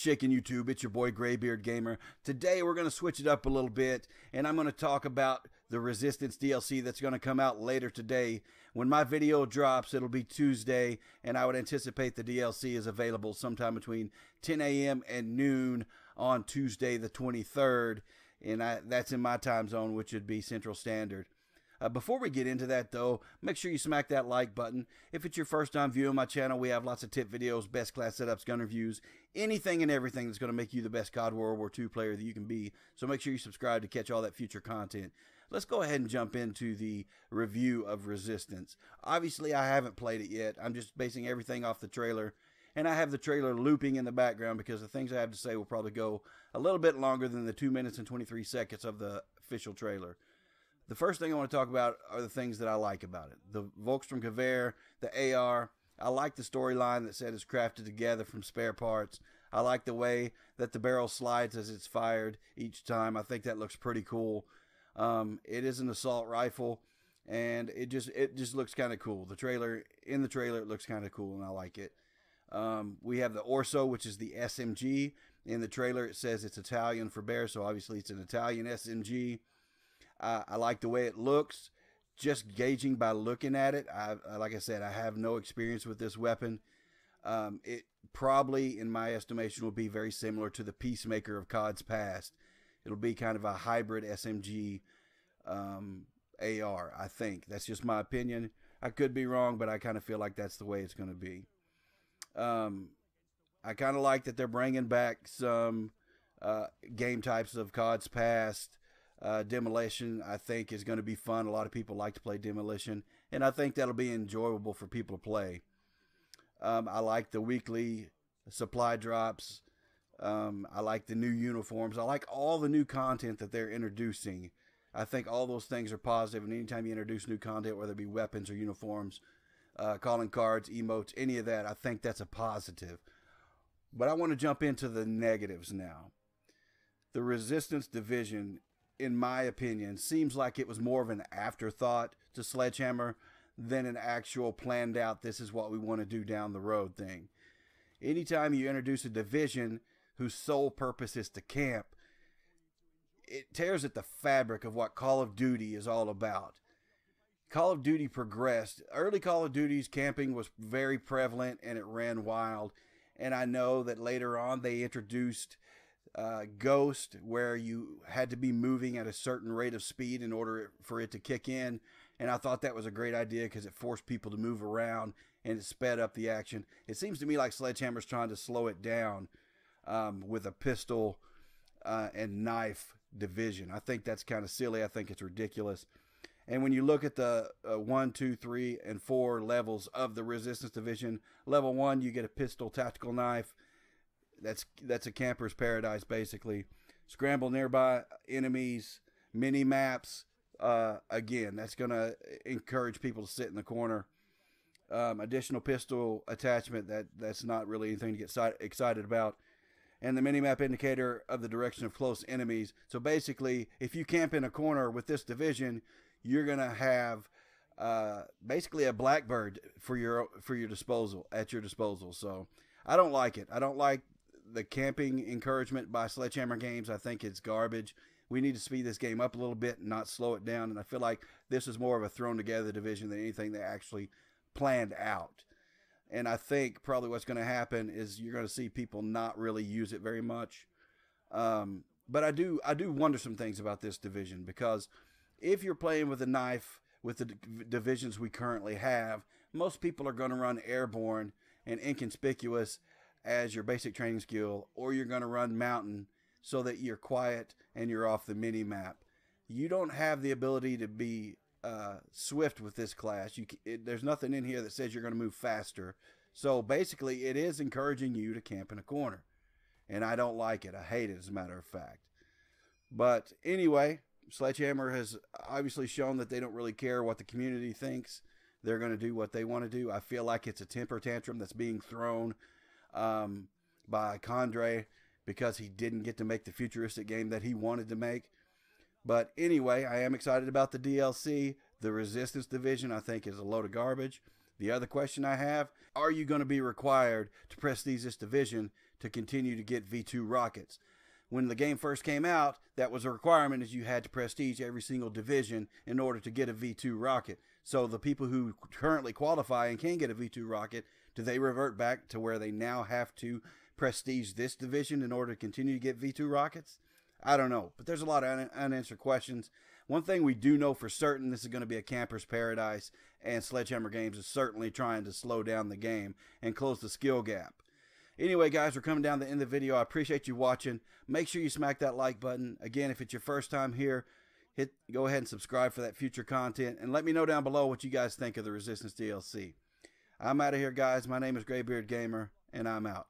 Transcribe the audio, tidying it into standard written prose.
shaking YouTube? It's your boy Graybeard Gamer. Today we're going to switch it up a little bit, and I'm going to talk about the Resistance DLC that's going to come out later today. When my video drops, it'll be Tuesday, and I would anticipate the DLC is available sometime between 10 a.m. and noon on Tuesday the 23rd, and that's in my time zone, which would be Central Standard. Before we get into that, though, make sure you smack that like button. If it's your first time viewing my channel, we have lots of tip videos, best class setups, gun reviews, anything and everything that's going to make you the best CoD World War II player that you can be. So make sure you subscribe to catch all that future content. Let's go ahead and jump into the review of Resistance. Obviously, I haven't played it yet. I'm just basing everything off the trailer. And I have the trailer looping in the background because the things I have to say will probably go a little bit longer than the 2 minutes and 23 seconds of the official trailer. The first thing I want to talk about are the things that I like about it. The Volkstrom Gewehr, the AR. I like the storyline that said it's crafted together from spare parts. I like the way that the barrel slides as it's fired each time. I think that looks pretty cool. It is an assault rifle, and it just looks kind of cool. In the trailer, it looks kind of cool, and I like it. We have the Orso, which is the SMG. In the trailer, it says it's Italian for bear, so obviously it's an Italian SMG. I like the way it looks. Just gauging by looking at it, like I said, I have no experience with this weapon. It probably, in my estimation, will be very similar to the Peacemaker of COD's past. It'll be kind of a hybrid SMG AR, I think. That's just my opinion. I could be wrong, but I kind of feel like that's the way it's going to be. I kind of like that they're bringing back some game types of COD's past. Demolition, I think, is going to be fun. A lot of people like to play Demolition, and I think that'll be enjoyable for people to play. I like the weekly supply drops. I like the new uniforms. I like all the new content that they're introducing. I think all those things are positive, and anytime you introduce new content, whether it be weapons or uniforms, calling cards, emotes, any of that, I think that's a positive. But I want to jump into the negatives now. The Resistance Division, in my opinion, seems like it was more of an afterthought to Sledgehammer than an actual planned out, this is what we want to do down the road thing. Anytime you introduce a division whose sole purpose is to camp, it tears at the fabric of what Call of Duty is all about. Call of Duty progressed. Early Call of Duty's camping was very prevalent and it ran wild. And I know that later on they introduced Ghost, where you had to be moving at a certain rate of speed in order for it to kick in, and I thought that was a great idea because it forced people to move around and it sped up the action. It seems to me like Sledgehammer's trying to slow it down with a pistol and knife division. I think that's kind of silly. I think it's ridiculous. And when you look at the 1, 2, 3, and 4 levels of the Resistance Division, level 1 you get a pistol, tactical knife. That's a camper's paradise, basically. Scramble nearby enemies, mini maps. Again, that's going to encourage people to sit in the corner. Additional pistol attachment, that's not really anything to get excited about. And the minimap indicator of the direction of close enemies. So basically, if you camp in a corner with this division, you're going to have basically a Blackbird for your disposal, at your disposal. So I don't like it. I don't like the camping encouragement by Sledgehammer Games. I think it's garbage. We need to speed this game up a little bit and not slow it down. And I feel like this is more of a thrown together division than anything they actually planned out. And I think probably what's going to happen is you're going to see people not really use it very much. But I do wonder some things about this division, because if you're playing with a knife with the divisions we currently have, most people are going to run airborne and inconspicuous as your basic training skill, or you're going to run mountain so that you're quiet and you're off the mini map. You don't have the ability to be swift with this class. There's nothing in here that says you're going to move faster. So basically it is encouraging you to camp in a corner, and I don't like it. I hate it, as a matter of fact. But anyway, Sledgehammer has obviously shown that they don't really care what the community thinks. They're going to do what they want to do. I feel like it's a temper tantrum that's being thrown by Condre because he didn't get to make the futuristic game that he wanted to make. But anyway, I am excited about the DLC. The Resistance Division, I think, is a load of garbage. The other question I have, are you going to be required to prestige this division to continue to get V2 rockets. When the game first came out, that was a requirement, is you had to prestige every single division in order to get a V2 rocket. So the people who currently qualify and can get a V2 rocket, do they revert back to where they now have to prestige this division in order to continue to get V2 rockets? I don't know, but there's a lot of unanswered questions. One thing we do know for certain, this is going to be a camper's paradise, and Sledgehammer Games is certainly trying to slow down the game and close the skill gap. Anyway, guys, we're coming down to the end of the video. I appreciate you watching. Make sure you smack that like button. Again, if it's your first time here, go ahead and subscribe for that future content. And let me know down below what you guys think of the Resistance DLC. I'm out of here, guys. My name is Graybeard Gamer, and I'm out.